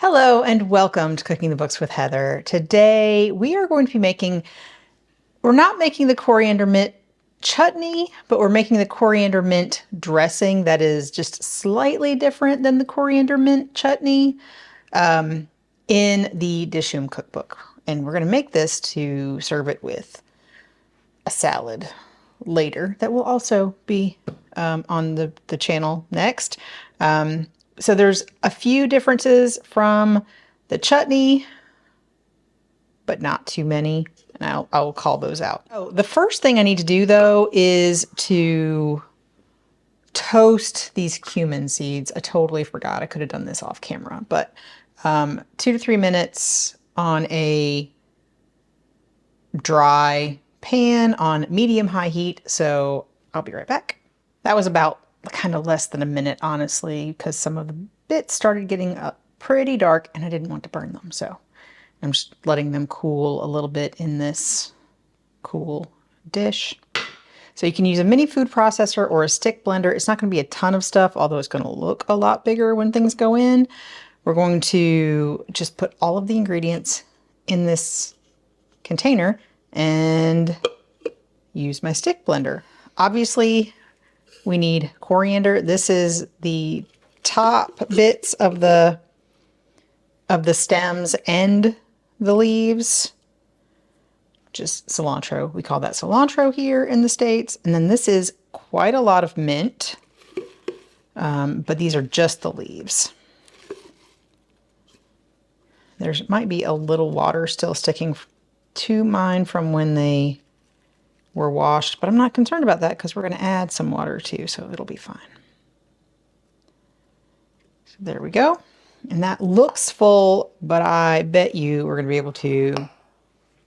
Hello and welcome to Cooking the Books with Heather. Today we are going to be we're not making the coriander mint chutney, but we're making the coriander mint dressing that is just slightly different than the coriander mint chutney in the Dishoom cookbook. And we're going to make this to serve it with a salad later that will also be on the channel next. So there's a few differences from the chutney, but not too many. And I'll call those out. Oh, the first thing I need to do though is to toast these cumin seeds. I totally forgot. I could have done this off camera, but 2 to 3 minutes on a dry pan on medium-high heat. So I'll be right back. That was about kind of less than a minute, honestly, because some of the bits started getting pretty dark and I didn't want to burn them. So I'm just letting them cool a little bit in this cool dish. So you can use a mini food processor or a stick blender. It's not going to be a ton of stuff, although it's going to look a lot bigger when things go in. We're going to just put all of the ingredients in this container and use my stick blender. Obviously, we need coriander. This is the top bits of the stems and the leaves. Just cilantro. We call that cilantro here in the States. And then this is quite a lot of mint, but these are just the leaves. There might be a little water still sticking to mine from when they were washed, but I'm not concerned about that because we're going to add some water too, so it'll be fine. So there we go. And that looks full, but I bet you we're going to be able to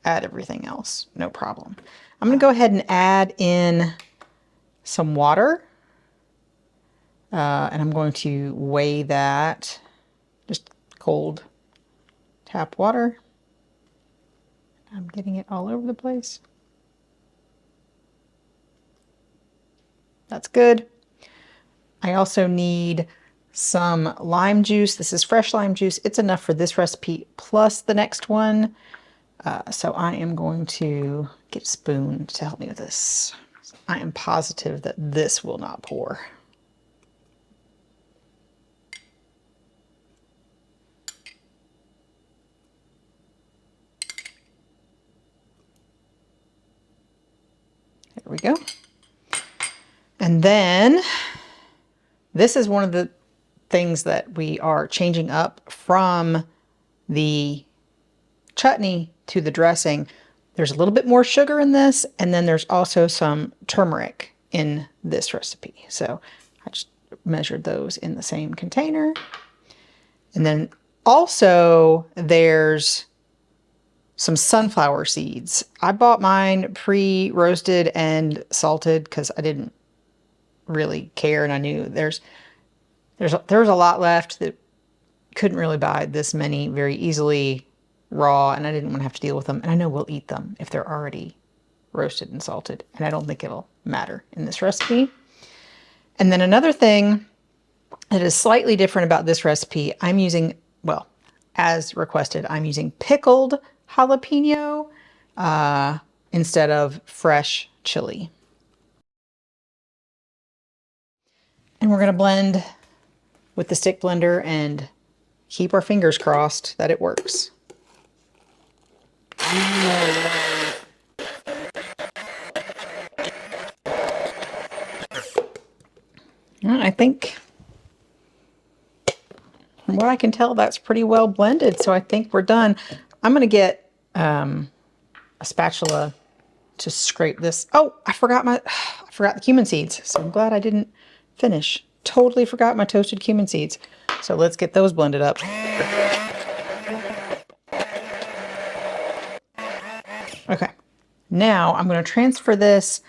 add everything else. No problem. I'm going to go ahead and add in some water. And I'm going to weigh that, just cold tap water. I'm getting it all over the place. That's good. I also need some lime juice. This is fresh lime juice. It's enough for this recipe plus the next one. So I am going to get a spoon to help me with this. I am positive that this will not pour. There we go. And then this is one of the things that we are changing up from the chutney to the dressing. There's a little bit more sugar in this, and then there's also some turmeric in this recipe. So I just measured those in the same container. And then also there's some sunflower seeds. I bought mine pre-roasted and salted because I didn't really care, and I knew there's a lot left that couldn't really buy this many very easily raw, and I didn't want to have to deal with them. And I know we'll eat them if they're already roasted and salted, and I don't think it'll matter in this recipe. And then another thing that is slightly different about this recipe, I'm using, well, as requested, I'm using pickled jalapeno instead of fresh chili. And we're going to blend with the stick blender and keep our fingers crossed that it works. I think from what I can tell, that's pretty well blended. So I think we're done. I'm going to get a spatula to scrape this. Oh, I forgot the cumin seeds. So I'm glad I didn't finish. Totally forgot my toasted cumin seeds. So let's get those blended up. Okay, now I'm going to transfer this,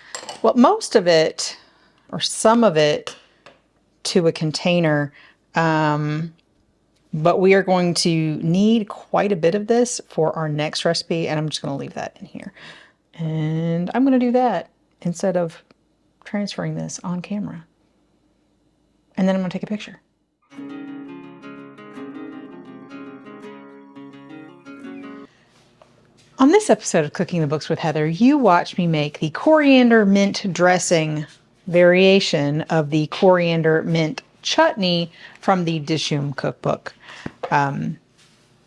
well, most of it or some of it to a container. But we are going to need quite a bit of this for our next recipe, and I'm just going to leave that in here. And I'm going to do that instead of transferring this on camera. And then I'm going to take a picture. On this episode of Cooking the Books with Heather, you watch me make the coriander mint dressing variation of the coriander mint chutney from the Dishoom cookbook.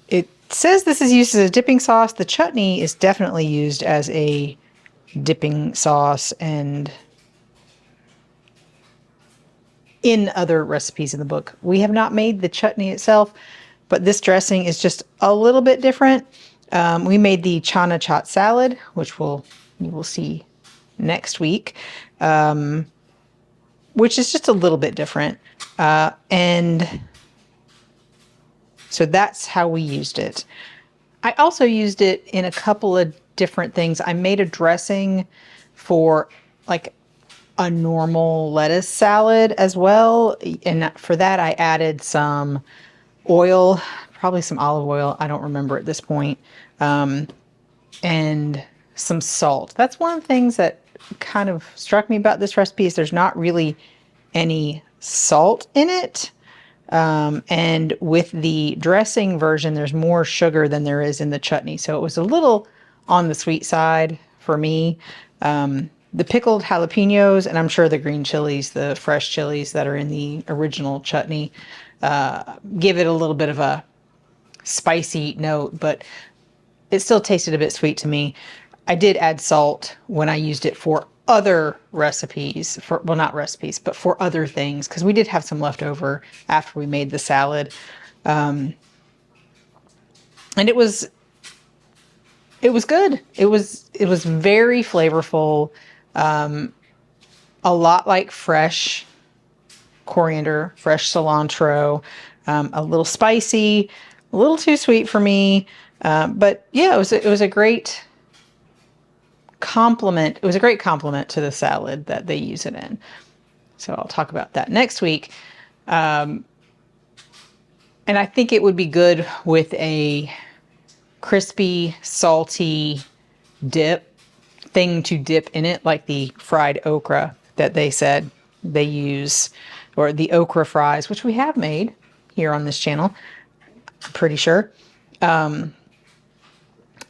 It says this is used as a dipping sauce. The chutney is definitely used as a dipping sauce and in other recipes in the book. We have not made the chutney itself, but this dressing is just a little bit different. We made the chana chat salad, which you will see next week, which is just a little bit different. And so that's how we used it. I also used it in a couple of different things. I made a dressing for like a normal lettuce salad as well. And for that, I added some oil, probably some olive oil. I don't remember at this point. And some salt. That's one of the things that kind of struck me about this recipe is there's not really any salt in it. And with the dressing version, there's more sugar than there is in the chutney. So it was a little on the sweet side for me. The pickled jalapeños, and I'm sure the green chilies, the fresh chilies that are in the original chutney, give it a little bit of a spicy note, but it still tasted a bit sweet to me. I did add salt when I used it for other recipes, well, not recipes, but for other things, because we did have some left over after we made the salad. And it was good. It was very flavorful. A lot like fresh coriander, fresh cilantro, a little spicy, a little too sweet for me. But yeah, it was a great compliment. It was a great compliment to the salad that they use it in. So I'll talk about that next week. And I think it would be good with a crispy, salty thing to dip in it, like the fried okra that they said they use, or the okra fries, which we have made here on this channel, I'm pretty sure.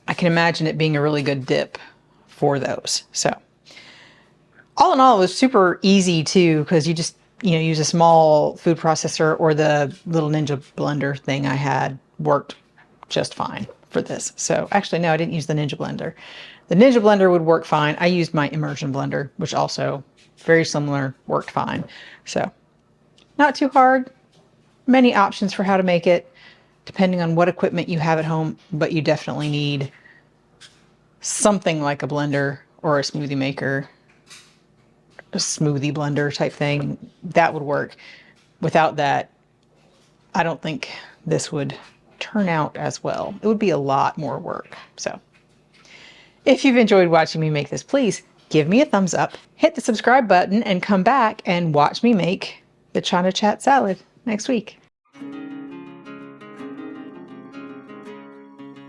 I can imagine it being a really good dip for those. So all in all, it was super easy too, because you just, use a small food processor, or the little Ninja blender thing I had worked just fine for this. So actually, no, I didn't use the Ninja blender. The Ninja blender would work fine. I used my immersion blender, which also very similar, worked fine. So not too hard. Many options for how to make it, depending on what equipment you have at home, but you definitely need something like a blender or a smoothie maker, a smoothie blender type thing. That would work. Without that, I don't think this would turn out as well. It would be a lot more work. So if you've enjoyed watching me make this, please give me a thumbs up, hit the subscribe button, and come back and watch me make the Chana Chat salad next week.